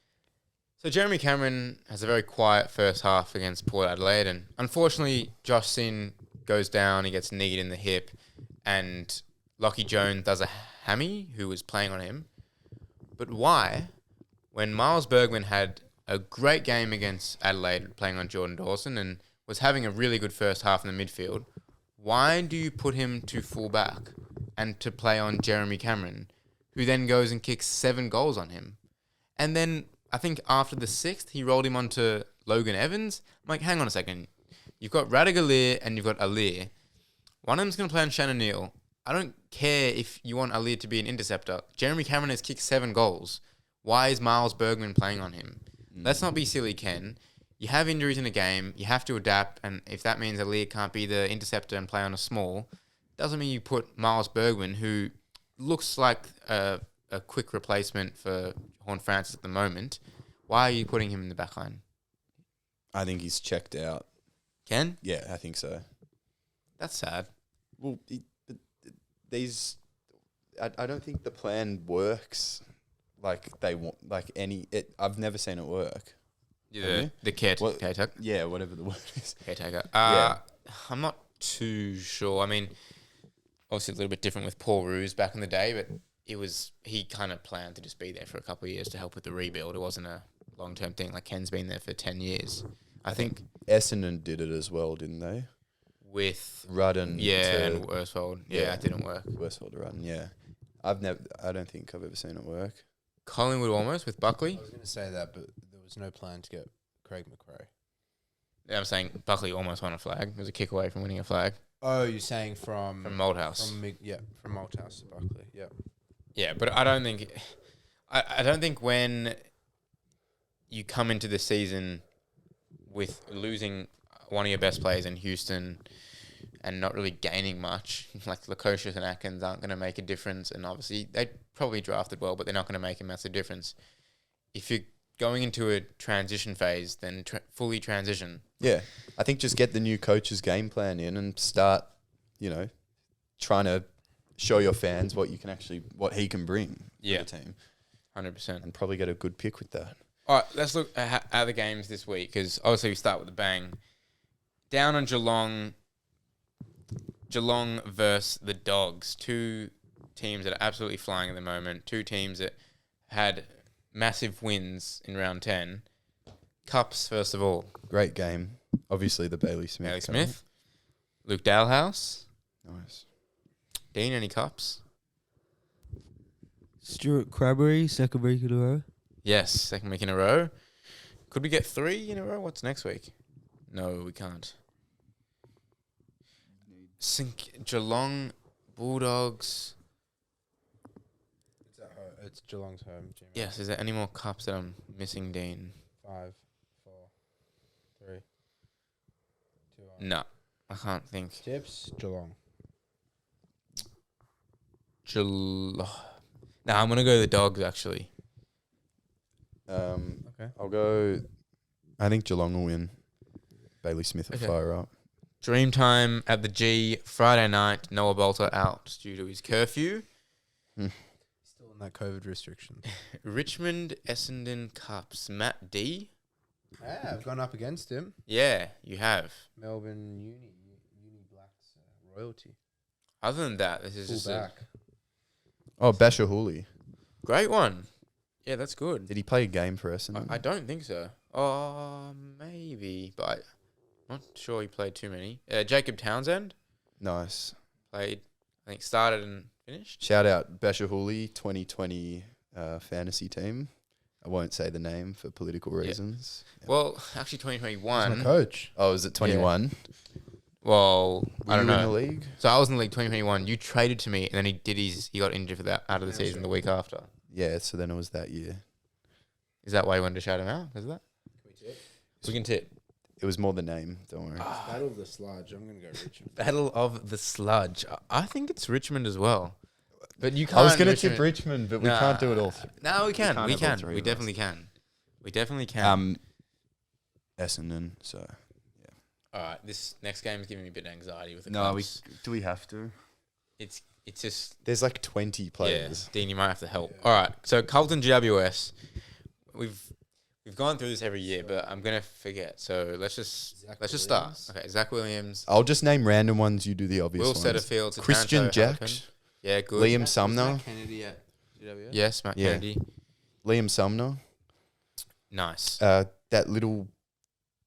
So, Jeremy Cameron has a very quiet first half against Port Adelaide, and unfortunately, Josh Sin goes down. He gets kneed in the hip, and Lockie Jones does a hammy, who was playing on him. But why, when Miles Bergman had a great game against Adelaide playing on Jordan Dawson and was having a really good first half in the midfield, why do you put him to full back and to play on Jeremy Cameron, who then goes and kicks 7 goals on him? And then I think after the 6th, he rolled him onto Logan Evans. I'm like, hang on a second. You've got Radigalir and you've got Alir. One of them's going to play on Shannon Neal. I don't care if you want Alir to be an interceptor. Jeremy Cameron has kicked 7 goals. Why is Miles Bergman playing on him? Let's not be silly, Ken. You have injuries in a game. You have to adapt. And if that means Alir can't be the interceptor and play on a small, doesn't mean you put Miles Bergman, who looks like a quick replacement for Horn Francis at the moment. Why are you putting him in the back line? I think he's checked out. Ken? Yeah, I think so. That's sad. Well, but these, I don't think the plan works like they want. Like I've never seen it work. The caretaker. Yeah, whatever the word is. Caretaker. Yeah. I'm not too sure. I mean, obviously a little bit different with Paul Roos back in the day, but he kind of planned to just be there for a couple of years to help with the rebuild. It wasn't a long-term thing. Like, Ken's been there for 10 years. I think Essendon did it as well, didn't they? with Rudden. and Worsfold. Yeah, Yeah. it didn't work. Worsfold to Rudden, yeah. I don't think I've ever seen it work. Collingwood almost with Buckley. I was going to say that, but there was no plan to get Craig McRae. Yeah, I'm saying Buckley almost won a flag. It was a kick away from winning a flag Oh, you're saying from Malthouse. from Malthouse to Buckley. Yeah. Yeah, but I don't think I don't think when you come into the season with losing one of your best players in Houston and not really gaining much, like Lukosius and Atkins aren't going to make a difference. And obviously, they probably drafted well, but they're not going to make a massive difference. If you're going into a transition phase, then fully transition. Yeah, I think just get the new coach's game plan in and start, trying to show your fans what he can bring to the team. 100%. And probably get a good pick with that. All right, let's look at the games this week because obviously we start with a bang. Down on Geelong versus the Dogs. Two teams that are absolutely flying at the moment. Two teams that had massive wins in round 10. Cups, first of all. Great game. Obviously the Bailey Smith. Luke Dalhouse. Nice. Dean, any cups? Stuart Crabbery, second week in a row. Yes, second week in a row. Could we get 3 in a row? What's next week? No, we can't. Geelong, Bulldogs. It's Geelong's home. Jimmy. Yes, is there any more cups that I'm missing, Dean? 5, 4, 3, 2, 1. No, I can't think. Tips Geelong. No, I'm going to go the Dogs, actually. Okay. I'll go. I think Geelong will win. Bailey Smith will Okay. fire up. Dreamtime at the G, Friday night. Noah Bolter out due to his curfew. Still in that COVID restrictions. Richmond Essendon Cups. Matt D. Yeah, I've gone up against him. Yeah, you have. Melbourne Uni Blacks royalty. Other than that, this is Full just back. Oh, Basher Hooley. great one. Yeah, that's good. Did he play a game for Essendon? I don't think so. Oh, maybe, but I'm not sure he played too many. Jacob Townsend Nice. played, I think, started and finished. Shout out Basher Hooley, 2020 fantasy team. I won't say the name for political reasons. Yeah. Well, actually, He's my 2021. coach. Oh, was it 21? Well, I don't Were you know. in the league? So I was in the league 2021. You traded to me, and then he got injured for that out of the season the week after. Yeah, so then it was that year. Is that why you wanted to shout him out? Is that? Can we tip? We can tip. It was more the name, don't worry. Battle of the Sludge. I'm going to go Richmond. Battle of the Sludge. I think it's Richmond as well. But you can't. I was going to tip Richmond, but we can't do it all. No, we can. can't We have all can. three We of us. definitely can. We definitely can. Essendon, so. All right. This next game is giving me a bit of anxiety with the No, Cubs. do we have to? It's just. There's like 20 players. Yeah, Dean, you might have to help. All right. So Carlton GWS. We've gone through this every year, but I'm gonna forget. So let's just start. Williams. Okay, Zach Williams, I'll just name random ones, you do the obvious Will ones. Setterfield, Christian Taranto, Jack, Halpin. Yeah, good. Liam Sumner. Kennedy at GWS. Yes, Matt Yeah. Kennedy. Liam Sumner. Nice. That little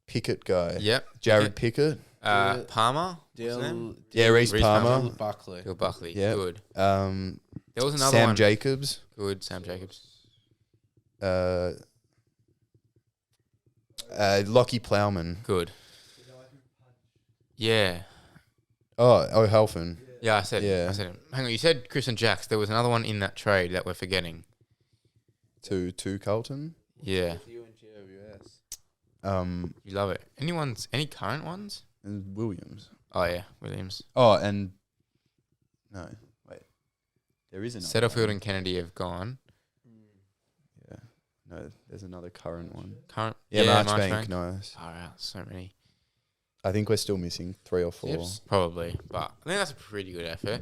Pickett guy. Yep. Jared Pickett. Palmer. What's his name? Yeah, Reece Palmer. Bill Buckley. Bill Buckley. Yeah. Good. Um, There was another Sam one. Jacobs. Good. Sam Jacobs. Lockie Plowman. Good. Yeah. Oh, O'Halfin. Yeah, I said it. Yeah. I said it. Hang on, you said Christian Jacks. There was another one in that trade that we're forgetting. To Carlton. Yeah. You and GWS. You love it. Any current ones? And Williams. Oh, yeah. Williams. Oh, and no, wait. There is another. Setterfield one. and Kennedy have gone. Yeah. No, there's another current one. Current. Yeah, Marchbank. Marchbank. Nice. All right. So many. I think we're still missing 3 or 4. Tips? Probably. But I think that's a pretty good effort.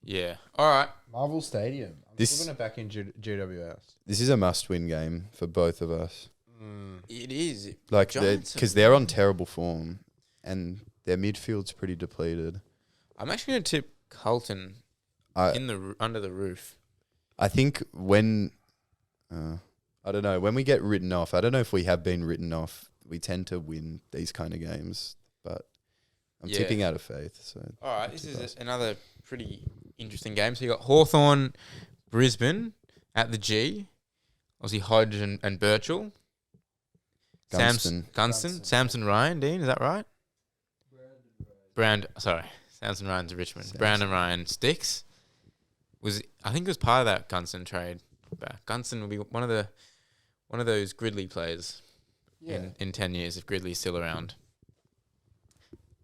Yeah. All right. Marvel Stadium. I'm This- still going to back in GWS. This is a must-win game for both of us. It is. Like, Giants because are- they're on terrible form, and their midfield's pretty depleted. I'm actually going to tip Carlton I under the roof. I think when I don't know, when we get written off, I don't know if we have been written off. We tend to win these kind of games, but I'm Yeah. tipping out of faith. So All right. This tip is us. another pretty interesting game. So you got Hawthorn, Brisbane at the G. Obviously Hodge and Birchall. Gunston. Samson Ryan, Dean, is that right? Samson Ryan's Richmond. Brandon Ryan Sticks I think it was part of that Gunston trade. But Gunston will be one of those Gridley players in 10 years if Gridley's still around.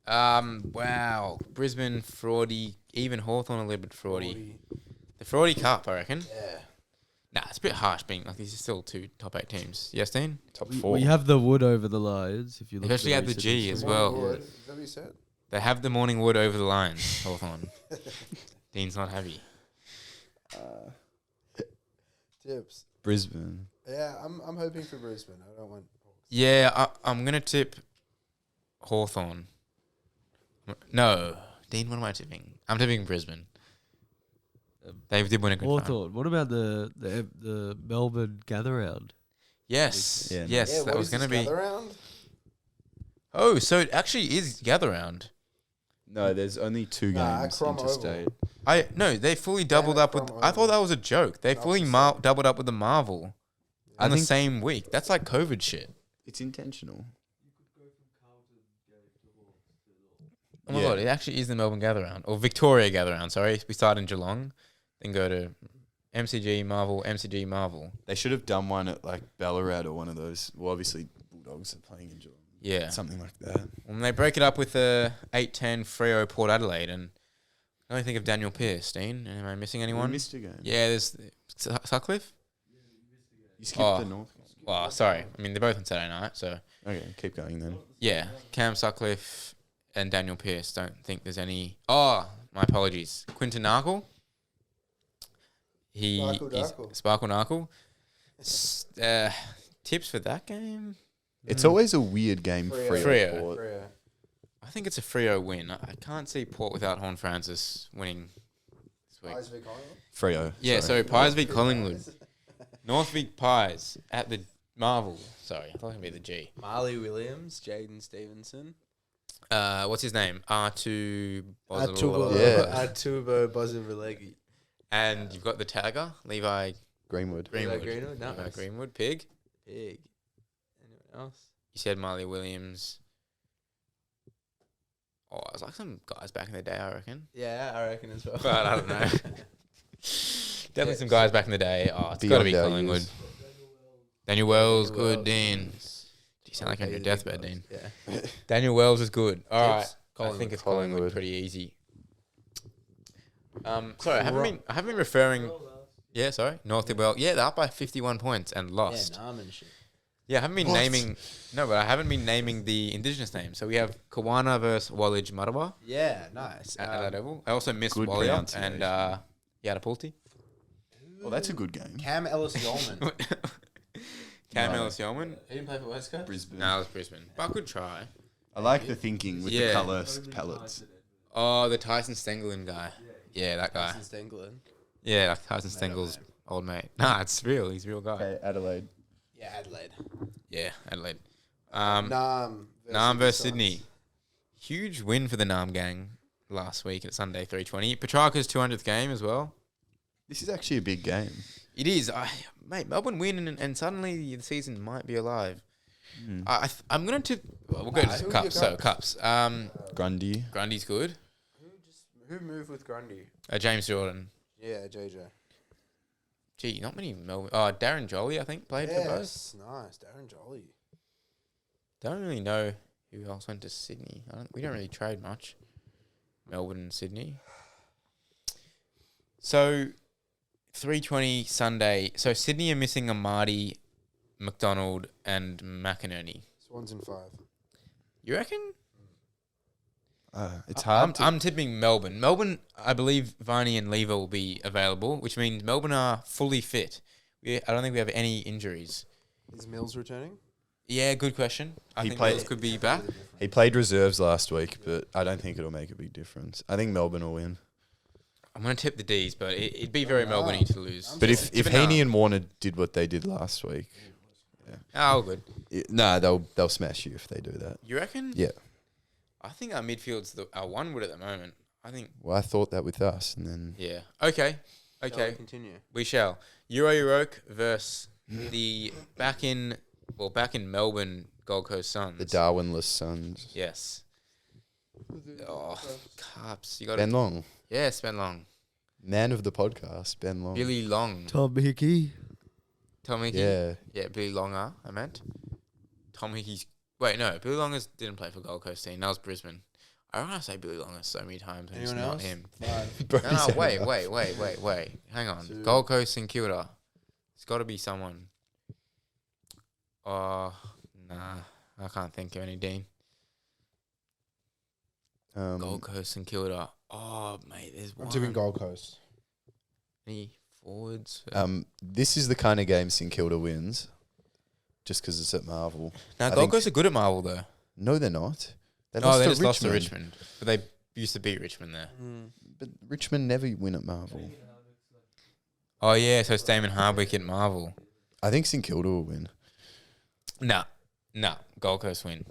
Wow, Brisbane fraudy, even Hawthorn a little bit fraudy. The fraudy cup, I reckon. Yeah. Nah, it's a bit harsh being like these are still 2 top 8 teams. Yes, Dean? Top We 4. have the wood over the Lions. If you look, Especially at at the G as well. Wood. Is that what you said? They have the morning wood over the Lions, Hawthorn. Dean's not happy. Tips. Brisbane. Yeah, I'm hoping for Brisbane. I don't want Hawks. Yeah, I'm going to tip Hawthorn. No. Dean, what am I tipping? I'm tipping Brisbane. They did win a good final. Hawthorn. What about the Melbourne gather round? Yes. Yeah. Yes, Yeah, that what was is going to this be. gather round? Oh, so it actually is gather round. No, there's only 2 Nah, games Crom interstate. No, they fully doubled it, up with. Crom I thought Oval. that was a joke. They No, fully it's the same. doubled up with the Marvel I on the think- same week. That's like COVID shit. It's intentional. Oh my Yeah. god, it actually is the Melbourne gather round or Victoria gather round. Sorry, we start in Geelong, then go to MCG Marvel. They should have done one at like Ballarat or one of those. Well, obviously Bulldogs are playing in Geelong. Yeah. Something like that. When they break it up with the 8-10 Freo Port Adelaide, and I only think of Daniel Pearce. Dean, am I missing We anyone? missed a game. Yeah, there's Sutcliffe. You skipped Oh. the North. Well, sorry. I mean, they're both on Saturday night, so Okay, keep going then. yeah. Cam Sutcliffe and Daniel Pearce. Don't think there's any. Oh, my apologies. Quinton Narkle. Sparkle Narkle. Tips for that game? It's always a weird game. Freo. Port. Freo. I think it's a Freo win. I can't see Port without Horn Francis winning this week. Pies v Collingwood? Freo. Yeah, sorry. so Pies v Collingwood. Northvik Pies at the Marvel. Sorry, I thought it would be the G. Marley Williams, Jaden Stevenson. What's his name? R2 Atubo Bozzavilegi. And you've got the tagger, Levi Greenwood. Greenwood. Greenwood, Levi nice. Greenwood. Pig. Big. Anyone else? You said Marley Williams. Oh, it was like some guys back in the day, I reckon. Yeah, I reckon as well. But I don't know. Definitely some guys back in the day. Oh, it's got to be Beyond Collingwood. values. Daniel Wells, Daniel good, Wells, Dean. nice. You sound like you're on your He's a big deathbed, boss. Dean. Yeah. Daniel Wells is good. All right. Tips? I think it's Collingwood. Collingwood pretty easy. Sorry, I haven't been referring. Yeah, sorry, Northwell. Yeah, they're up by 51 points and lost. Yeah, Narman shit. Yeah, I haven't been naming. No, but I haven't been naming the Indigenous names. So we have Kawana versus Wallage Marawa Yeah, nice. at that level. I also missed Good Walia pronunciation. and Yatapulti. Well, that's a good game. Cam Ellis-Yolman. Cam No. Ellis Yeoman. He didn't play for West Coast? Brisbane. No, it was Brisbane. But good try. I like the thinking with Yeah. the colour palettes. Oh, the Tyson Stengelin guy. Yeah, that guy. Since England. Yeah, like Tyson Stengel's old mate. Nah, it's real. He's a real guy. Okay, Adelaide. Yeah, Adelaide. Yeah, Adelaide. Nam versus Sydney. Huge win for the Nam gang last week at Sunday 320. Petrarca's 200th game as well. This is actually a big game. It is. Mate, Melbourne win and suddenly the season might be alive. I'm going to... Well, we'll go Nah, to who Cups. you So, got? Cups. Grundy. Grundy's good. Who moved with Grundy? James Jordan. Yeah, JJ. Gee, not many Melbourne... Oh, Darren Jolly, I think, played for both. Yes, nice. Darren Jolly. Don't really know who else went to Sydney. We don't really trade much. Melbourne and Sydney. So, 320 Sunday. So, Sydney are missing Amadi, McDonald, and McInerney. Swans in 5. You reckon? It's hard. I'm tipping Melbourne. Melbourne, I believe Viney and Lever will be available, which means Melbourne are fully fit. I don't think we have any injuries. Is Mills returning? Yeah, good question. I He think played- Mills could be back. He played reserves last week, but I don't think it'll make a big difference. I think Melbourne will win. I'm going to tip the D's, but it'd be very Melbourne-y to lose. But if Tip it Heaney now. and Warner did what they did last week, Oh, good. they'll smash you if they do that. You reckon? Yeah. I think our midfield's our one wood at the moment. I think, Well, I thought that with us, and then yeah. Okay. Shall we continue? We shall. Euro Euroke versus the back in Well, back in Melbourne, Gold Coast Suns. The Darwinless Suns. Yes. Oh, Carps. You got Ben to. Long. Yes, Ben Long. Man of the podcast, Ben Long. Billy Long. Tom Hickey. Tom Hickey. Yeah. Yeah, Billy Longer, I meant. Tom Hickey's. Wait, no. Billy Longer didn't play for Gold Coast team. That was Brisbane. I don't want to say Billy Longer so many times. And Anyone it's not else? him. Fine. No, wait. Hang on. Two. Gold Coast, St Kilda. It's got to be someone. Oh, nah. I can't think of any, Dean. Gold Coast, St Kilda. Oh, mate, there's I'm one. tipping Gold Coast. Any forwards? This is the kind of game St Kilda wins, just because it's at Marvel. Now, I Gold think- Coast are good at Marvel, though. No, they're not. They Oh, they just lost to Richmond. But they used to beat Richmond there. But Richmond never win at Marvel. Oh, yeah, so it's Damon Hardwick at Marvel. I think St Kilda will win. Nah. Gold Coast win.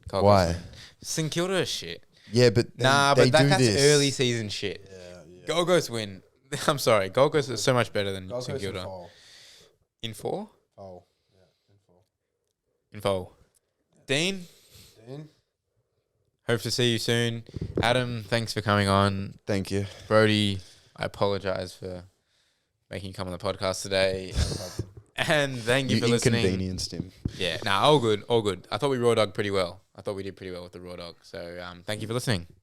Gold Coast Why? win. St Kilda is shit. Yeah, but they that's do this. early season shit. Yeah. Gold Coast win. I'm sorry. Gold Coast is so much better than Gold St Coast in Kilda. fall. In 4? Fall. Yeah, in fall. In 4. Dean, Dean? hope to see you soon. Adam, thanks for coming on. Thank you. Brodie, I apologize for making you come on the podcast today. And thank you for listening. Inconvenienced him. Yeah, all good. I thought we raw dog pretty well. I thought we did pretty well with the raw dog. So thank you for listening.